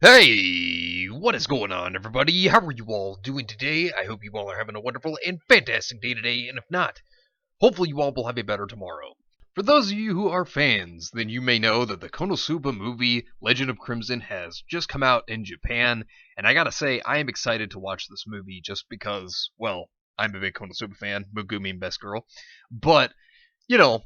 Hey, what is going on, everybody? How are you all doing today? I hope you all are having a wonderful and fantastic day today, and if not, hopefully you all will have a better tomorrow. For those of you who are fans, then you may know that the Konosuba movie Legend of Crimson has just come out in Japan, and I gotta say, I am excited to watch this movie just because, well, I'm a big Konosuba fan, Megumi and Best Girl, but, you know,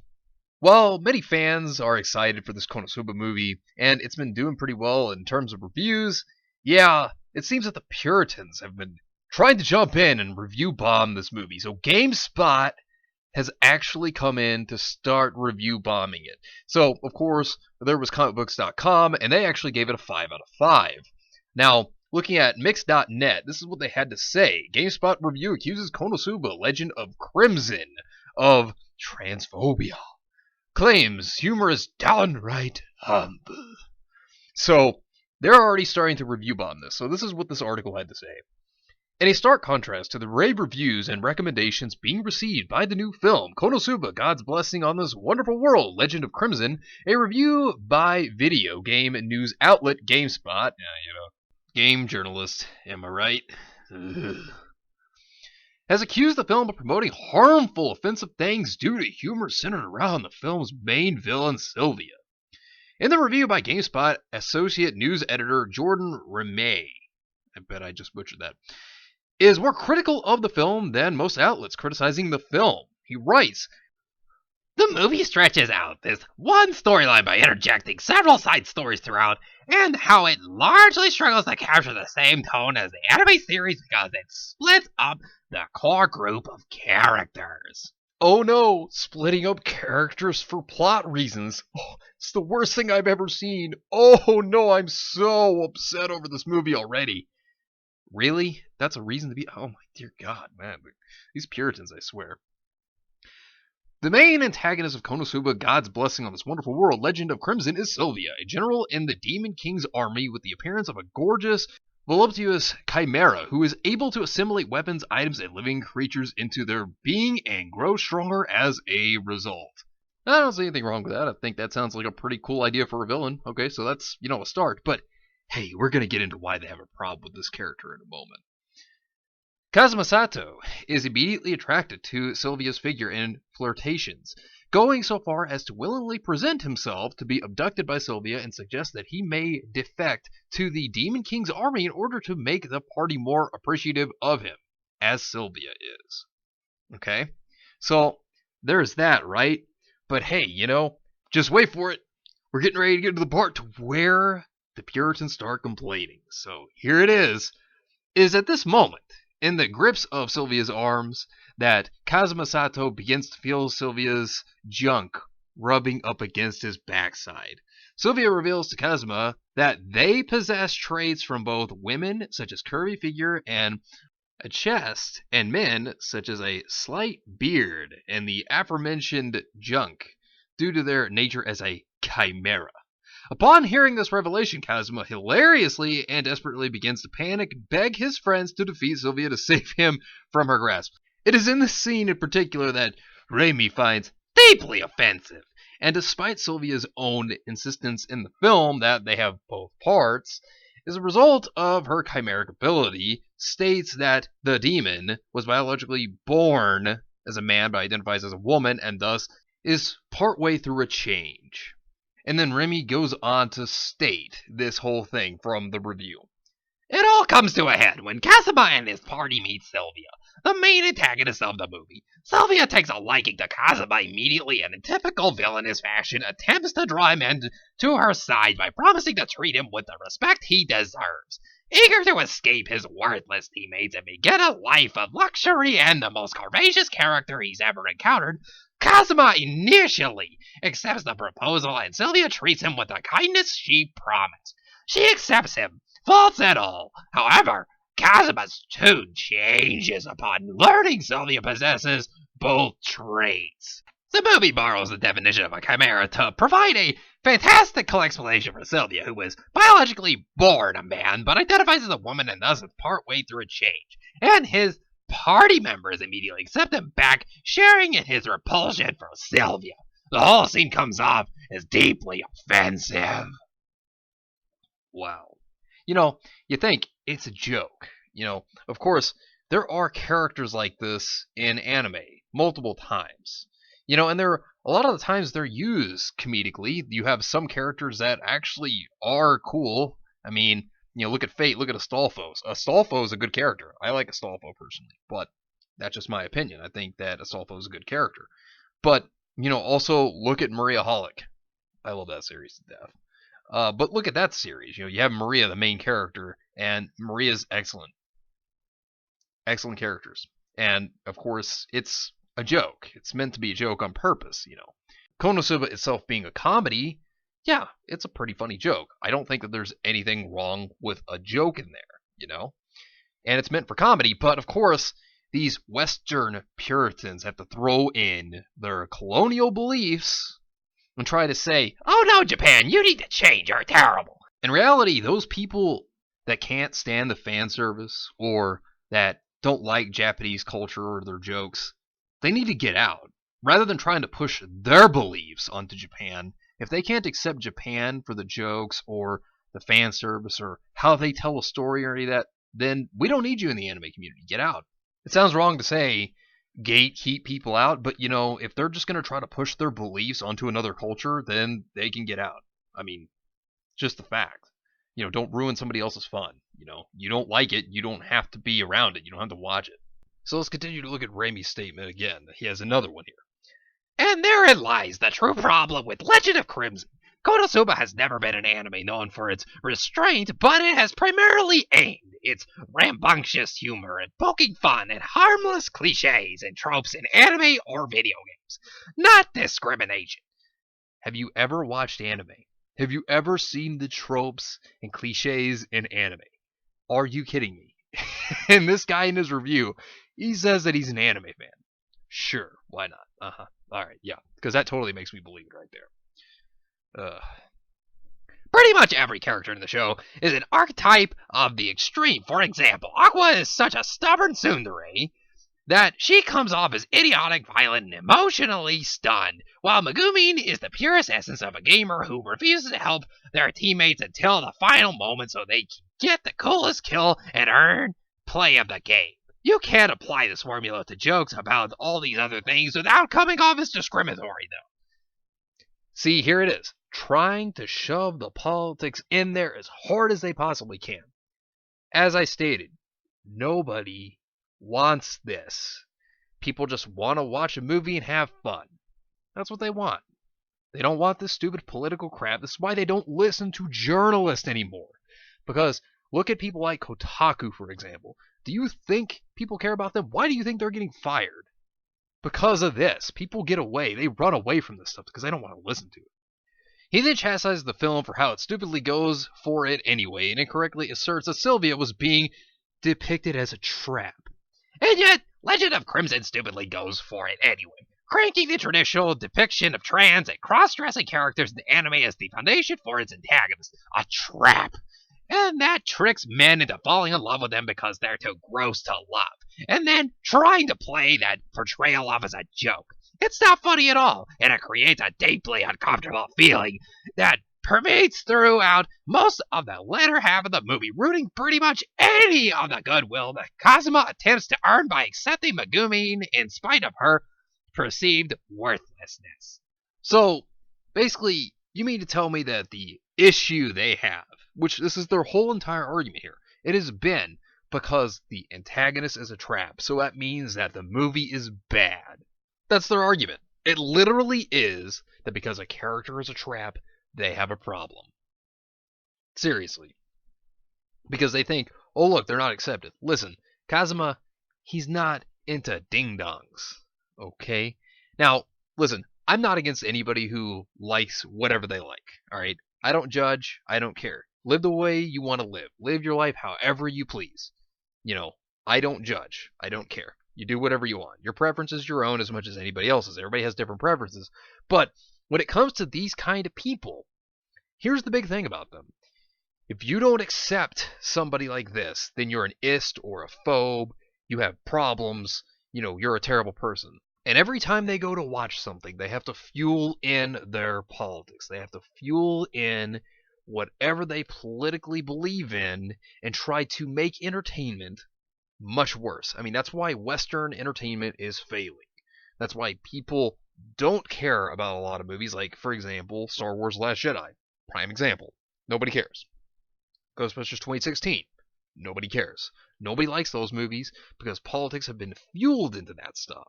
while many fans are excited for this Konosuba movie, and it's been doing pretty well in terms of reviews, yeah, it seems that the Puritans have been trying to jump in and review bomb this movie. So GameSpot has actually come in to start review bombing it. So, of course, there was comicbooks.com, and they actually gave it a 5 out of 5. Now, looking at mix.net, this is what they had to say. GameSpot review accuses Konosuba Legend of Crimson of transphobia. Claims humor is downright humble. So, they're already starting to review bomb this. So this is what this article had to say. In a stark contrast to the rave reviews and recommendations being received by the new film, Konosuba, God's Blessing on This Wonderful World, Legend of Crimson, a review by video game news outlet GameSpot, game journalist, am I right? Ugh, has accused the film of promoting harmful, offensive things due to humor centered around the film's main villain, Sylvia. In the review by GameSpot, associate news editor Jordan Remay, I bet I just butchered that, is more critical of the film than most outlets criticizing the film. He writes, "The movie stretches out this one storyline by interjecting several side stories throughout, and how it largely struggles to capture the same tone as the anime series because it splits up the core group of characters." Oh no, splitting up characters for plot reasons. Oh, it's the worst thing I've ever seen. Oh no, I'm so upset over this movie already. Really? That's a reason to be... Oh my dear God, man. These Puritans, I swear. The main antagonist of Konosuba, God's Blessing on This Wonderful World, Legend of Crimson, is Sylvia, a general in the Demon King's army with the appearance of a gorgeous, voluptuous chimera who is able to assimilate weapons, items, and living creatures into their being and grow stronger as a result. I don't see anything wrong with that. I think that sounds like a pretty cool idea for a villain. Okay, so that's, a start. But, hey, we're going to get into why they have a problem with this character in a moment. Kazuma Sato is immediately attracted to Sylvia's figure and flirtations, going so far as to willingly present himself to be abducted by Sylvia and suggest that he may defect to the Demon King's army in order to make the party more appreciative of him, as Sylvia is. Okay? So, there's that, right? But hey, just wait for it. We're getting ready to get to the part to where the Puritans start complaining. So, here it is at this moment, in the grips of Sylvia's arms, that Kazuma Sato begins to feel Sylvia's junk rubbing up against his backside. Sylvia reveals to Kazuma that they possess traits from both women, such as curvy figure and a chest, and men, such as a slight beard and the aforementioned junk, due to their nature as a chimera. Upon hearing this revelation, Kazuma hilariously and desperately begins to panic and beg his friends to defeat Sylvia to save him from her grasp. It is in this scene in particular that Raimi finds deeply offensive, and despite Sylvia's own insistence in the film that they have both parts, as a result of her chimeric ability, states that the demon was biologically born as a man but identifies as a woman and thus is partway through a change. And then Remy goes on to state this whole thing from the review. "It all comes to a head when Kazuma and his party meet Sylvia, the main antagonist of the movie. Sylvia takes a liking to Kazuma immediately and in typical villainous fashion attempts to draw him to her side by promising to treat him with the respect he deserves. Eager to escape his worthless teammates and begin a life of luxury and the most courageous character he's ever encountered, Kazuma initially accepts the proposal and Sylvia treats him with the kindness she promised. She accepts him, faults and all. However, Kazuma's tune changes upon learning Sylvia possesses both traits. The movie borrows the definition of a chimera to provide a fantastical explanation for Sylvia, who is biologically born a man but identifies as a woman and thus is partway through a change. And his party members immediately accept him back, sharing in his repulsion for Sylvia. The whole scene comes off as deeply offensive." Wow. You think it's a joke. Of course, there are characters like this in anime multiple times. And a lot of the times they're used comedically. You have some characters that actually are cool. I mean, look at Fate, look at Astolfo. Astolfo is a good character. I like Astolfo personally, but that's just my opinion. I think that Astolfo is a good character. But, also look at Maria Holic. I love that series to death. But look at that series. You have Maria, the main character, and Maria's excellent. Excellent characters. And, of course, it's a joke. It's meant to be a joke on purpose, Konosuba itself being a comedy, yeah, it's a pretty funny joke. I don't think that there's anything wrong with a joke in there, And it's meant for comedy, but of course, these Western Puritans have to throw in their colonial beliefs and try to say, oh no, Japan, you need to change, you're terrible. In reality, those people that can't stand the fan service or that don't like Japanese culture or their jokes, they need to get out. Rather than trying to push their beliefs onto Japan, if they can't accept Japan for the jokes or the fan service or how they tell a story or any of that, then we don't need you in the anime community. Get out. It sounds wrong to say gatekeep people out, but if they're just going to try to push their beliefs onto another culture, then they can get out. I mean, just the fact. Don't ruin somebody else's fun. You don't like it, you don't have to be around it, you don't have to watch it. So let's continue to look at Rami's statement again. He has another one here. And therein lies the true problem with Legend of Crimson. Konosuba has never been an anime known for its restraint, but it has primarily aimed its rambunctious humor at poking fun at harmless cliches and tropes in anime or video games, not discrimination. Have you ever watched anime? Have you ever seen the tropes and cliches in anime? Are you kidding me? And this guy in his review, he says that he's an anime fan. Sure, why not? Alright, yeah, because that totally makes me believe it right there. Pretty much every character in the show is an archetype of the extreme. For example, Aqua is such a stubborn tsundere that she comes off as idiotic, violent, and emotionally stunned, while Megumin is the purest essence of a gamer who refuses to help their teammates until the final moment so they can get the coolest kill and earn play of the game. You can't apply this formula to jokes about all these other things without coming off as discriminatory, though. See, here it is. Trying to shove the politics in there as hard as they possibly can. As I stated, nobody wants this. People just want to watch a movie and have fun. That's what they want. They don't want this stupid political crap. This is why they don't listen to journalists anymore. Because look at people like Kotaku, for example. Do you think people care about them? Why do you think they're getting fired? Because of this. People get away. They run away from this stuff because they don't want to listen to it. He then chastises the film for how it stupidly goes for it anyway and incorrectly asserts that Sylvia was being depicted as a trap. And yet, Legend of Crimson stupidly goes for it anyway, cranking the traditional depiction of trans and cross-dressing characters in the anime as the foundation for its antagonist, a trap. And that tricks men into falling in love with them because they're too gross to love, and then trying to play that portrayal off as a joke. It's not funny at all, and it creates a deeply uncomfortable feeling that pervades throughout most of the latter half of the movie, rooting pretty much any of the goodwill that Kazuma attempts to earn by accepting Megumin in spite of her perceived worthlessness. So, basically, you mean to tell me that the issue they have, which this is their whole entire argument here, it has been because the antagonist is a trap, so that means that the movie is bad. That's their argument. It literally is that because a character is a trap, they have a problem. Seriously. Because they think, oh look, they're not accepted. Listen, Kazuma, he's not into ding-dongs. Okay? Now, listen, I'm not against anybody who likes whatever they like. Alright? I don't judge. I don't care. Live the way you want to live. Live your life however you please. I don't judge. I don't care. You do whatever you want. Your preference is your own as much as anybody else's. Everybody has different preferences. But when it comes to these kind of people, here's the big thing about them. If you don't accept somebody like this, then you're an ist or a phobe. You have problems. You're a terrible person. And every time they go to watch something, they have to fuel in their politics. They have to fuel in whatever they politically believe in and try to make entertainment much worse. I mean, that's why Western entertainment is failing. That's why people don't care about a lot of movies, like, for example, Star Wars Last Jedi. Prime example. Nobody cares. Ghostbusters 2016. Nobody cares. Nobody likes those movies because politics have been fueled into that stuff.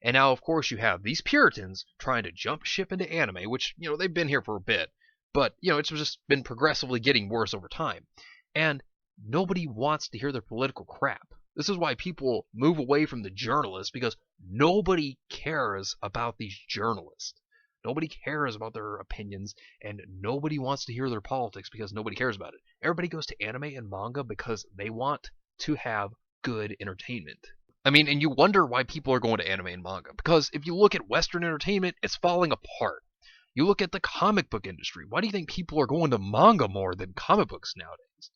And now, of course, you have these Puritans trying to jump ship into anime, which, they've been here for a bit. But, it's just been progressively getting worse over time. And nobody wants to hear their political crap. This is why people move away from the journalists, because nobody cares about these journalists. Nobody cares about their opinions, and nobody wants to hear their politics because nobody cares about it. Everybody goes to anime and manga because they want to have good entertainment. I mean, and you wonder why people are going to anime and manga, because if you look at Western entertainment, it's falling apart. You look at the comic book industry. Why do you think people are going to manga more than comic books nowadays?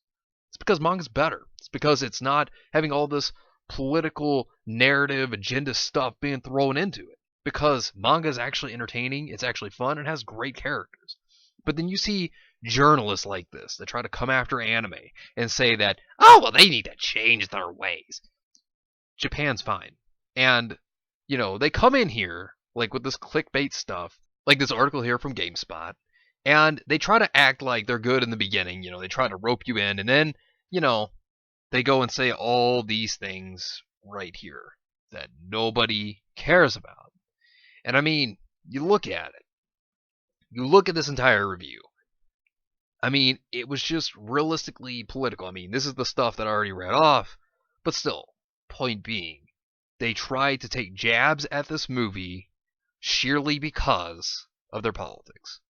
It's because manga's better. It's because it's not having all this political narrative agenda stuff being thrown into it. Because manga is actually entertaining, it's actually fun, and has great characters. But then you see journalists like this that try to come after anime and say that, oh, well, they need to change their ways. Japan's fine. And, they come in here, like with this clickbait stuff, like this article here from GameSpot, and they try to act like they're good in the beginning. They try to rope you in, and then, they go and say all these things right here that nobody cares about. And I mean, you look at it. You look at this entire review. I mean, it was just realistically political. I mean, this is the stuff that I already read off. But still, point being, they tried to take jabs at this movie sheerly because of their politics.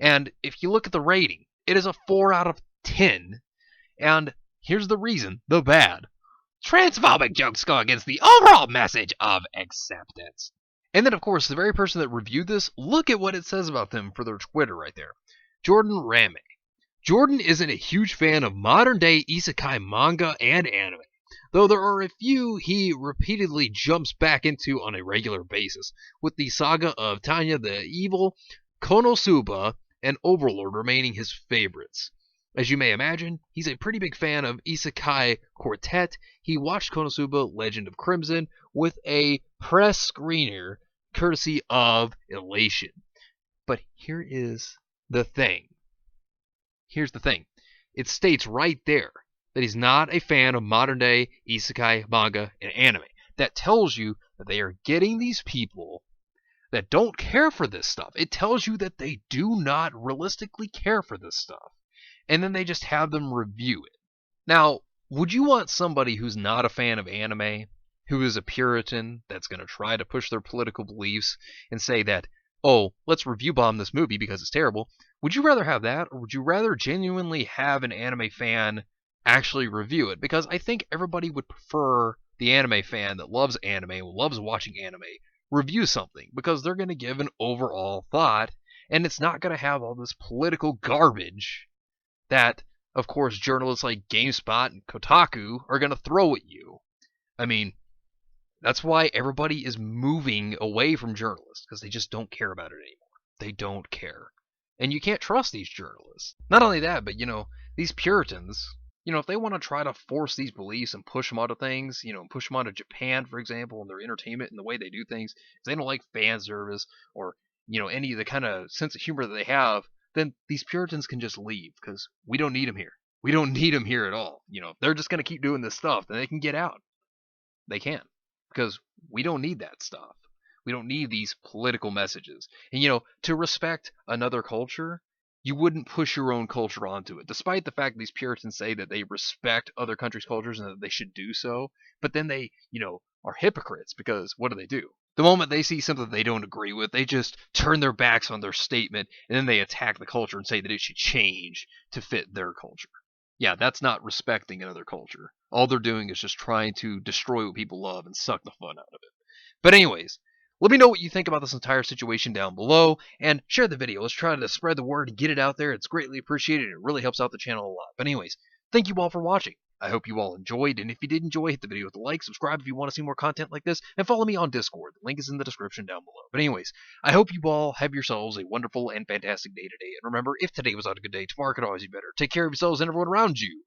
And if you look at the rating, it is a 4 out of 10. And here's the reason, the bad. Transphobic jokes go against the overall message of acceptance. And then, of course, the very person that reviewed this, look at what it says about them for their Twitter right there. Jordan Rame. Jordan isn't a huge fan of modern-day isekai manga and anime, though there are a few he repeatedly jumps back into on a regular basis, with the saga of Tanya the Evil, Konosuba, and Overlord remaining his favorites. As you may imagine, he's a pretty big fan of Isekai Quartet. He watched Konosuba Legend of Crimson with a press screener courtesy of Elation. But here is the thing. Here's the thing. It states right there that he's not a fan of modern-day Isekai manga and anime. That tells you that they are getting these people that don't care for this stuff. It tells you that they do not realistically care for this stuff. And then they just have them review it. Now, would you want somebody who's not a fan of anime, who is a Puritan, that's going to try to push their political beliefs and say that, oh, let's review bomb this movie because it's terrible? Would you rather have that, or would you rather genuinely have an anime fan actually review it? Because I think everybody would prefer the anime fan that loves anime, loves watching anime, review something, because they're going to give an overall thought, and it's not going to have all this political garbage that, of course, journalists like GameSpot and Kotaku are going to throw at you. I mean, that's why everybody is moving away from journalists, because they just don't care about it anymore. They don't care. And you can't trust these journalists. Not only that, but, these Puritans, if they want to try to force these beliefs and push them onto things, push them onto Japan, for example, and their entertainment and the way they do things, if they don't like fan service or, any of the kind of sense of humor that they have, then these Puritans can just leave, because we don't need them here. We don't need them here at all. If they're just going to keep doing this stuff, then they can get out. They can, because we don't need that stuff. We don't need these political messages. And, to respect another culture, you wouldn't push your own culture onto it, despite the fact that these Puritans say that they respect other countries' cultures and that they should do so. But then they, are hypocrites, because what do? The moment they see something they don't agree with, they just turn their backs on their statement, and then they attack the culture and say that it should change to fit their culture. Yeah, that's not respecting another culture. All they're doing is just trying to destroy what people love and suck the fun out of it. But anyways, let me know what you think about this entire situation down below, and share the video. Let's try to spread the word and get it out there. It's greatly appreciated. It really helps out the channel a lot. But anyways, thank you all for watching. I hope you all enjoyed, and if you did enjoy, hit the video with a like, subscribe if you want to see more content like this, and follow me on Discord. The link is in the description down below. But anyways, I hope you all have yourselves a wonderful and fantastic day today, and remember, if today was not a good day, tomorrow could always be better. Take care of yourselves and everyone around you,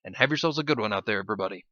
and have yourselves a good one out there, everybody.